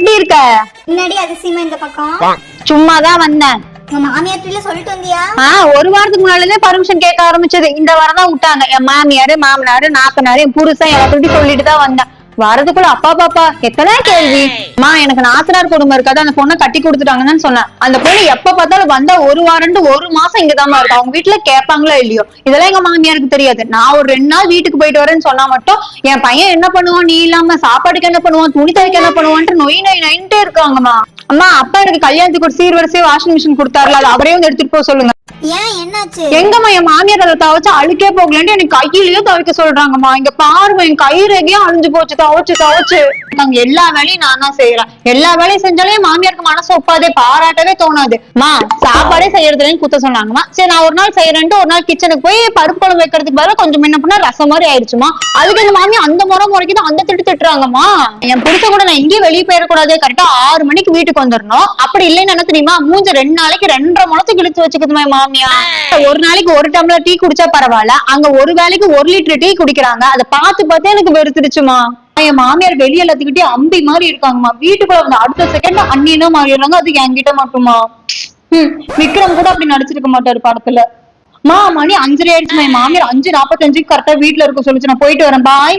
எப்படி இருக்க? முன்னாடி அதிசயமா இந்த பக்கம். சும்மாதான் வந்தேன். உங்க மாமியார்ட்ட சொல்லிட்டு வந்தியா? ஒரு வாரத்துக்கு முன்னாலே பர்மிஷன் கேட்க ஆரம்பிச்சது. இந்த வாரம் தான் விட்டாங்க. என் மாமியாரு, மாமனாரு, நாத்தனாரு, என் புருஷன் எல்லாத்தையும் சொல்லிட்டு தான் வந்தேன். வரதுக்குள்ள அப்பா பாப்பா எத்தனை கேள்வி. எனக்கு நாத்தனார் கொடுமை இருக்காது, அந்த பொண்ணை கட்டி கொடுத்துட்டாங்கன்னு சொன்னேன். அந்த பொண்ணு எப்ப பார்த்தாலும் வந்தா ஒரு வாரம் 1 மாசம் இங்கதான் இருக்கு. அவங்க வீட்டுல கேட்பாங்களோ இல்லையோ, இதெல்லாம் எங்க மாமியாருக்கு தெரியாது. நான் ஒரு 2 நாள் வீட்டுக்கு போயிட்டு வரேன்னு சொன்னா மட்டும் என் பையன் என்ன பண்ணுவான், நீ இல்லாம சாப்பாடுக்கு என்ன பண்ணுவான், துணி துவைக்க என்ன பண்ணுவான்ட்டு நொயின்ட்டே இருக்காங்கம்மா. அம்மா, அப்பா எனக்கு கல்யாணத்துக்கு ஒரு சீர்வரிசை வாஷிங் மிஷின் கொடுத்தாருல, அது அவரே வந்து எடுத்துட்டு போக சொல்லுங்க. ஏன், என்னாச்சு? எங்கம்மா என் மாமியார் அதை துவைச்சு அழுக்கே போகலன்ட்டு எனக்கு கையிலயும் துவைக்க சொல்றாங்கம்மா. இங்க பாருங்க, என் கை ரேகையும் அழிஞ்சு போச்சு. துவைச்சு அங்க எல்லா வேலையும் நான் தான் செய்யறேன். எல்லா வேலையும் செஞ்சாலே மாமியாருக்கு மனசு ஒப்பாதே, பாராட்டவே தோணாது. சாப்பாடே செய்யறதுலன்னு குத்த சொன்னாங்கம்மா. சரி, நான் ஒரு நாள் செய்யறேன்ட்டு ஒரு நாள் கிச்சனுக்கு போய் பருப்பு குழம்பு வைக்கிறதுக்கு பதிலா கொஞ்சம் முன்ன பின்ன ரசம் மாதிரி ஆயிடுச்சுமா. அதுக்கு எங்க மாமியா அந்த முறைக்குதான் அந்த திட்டுறாங்கம்மா. என் புடிச்ச கூட நான் எங்கேயும் வெளியே போயிடக்கூடாது, கரெக்டா 6 மணிக்கு வீட்டுக்கு வந்துடணும். அப்படி இல்லைன்னு என்ன தெரியுமா, மூஞ்ச 2 நாளைக்கு 2.5 முழத்து கிழிச்சு வச்சுக்குதுமா மாமியா. ஒரு நாளைக்கு 1 டம்ளர் டீ குடிச்சா பரவாயில்ல, அங்க ஒரு வேளைக்கு 1 லிட்டர் டீ குடிக்கிறாங்க. அதை பார்த்து எனக்கு வெறுத்துடுச்சுமா. என் மாமியார் வெளியே எல்லாத்துக்கிட்டே அம்பி மாதிரி இருக்காங்கம்மா. வீட்டுக்குள்ள வந்து அடுத்த செகண்ட் அண்ணினா மாறிடுறாங்க. அது என்கிட்ட மட்டுமா? விக்ரம் கூட அப்படி நடிச்சிருக்க மாட்டாரு படத்துல. மணி 5:30 ஆயிடுச்சுமா. என் மாமியார் 5:45 கரெக்டா வீட்டுல இருக்க சொல்லிச்சு. நான் போயிட்டு வரேன், பாய்.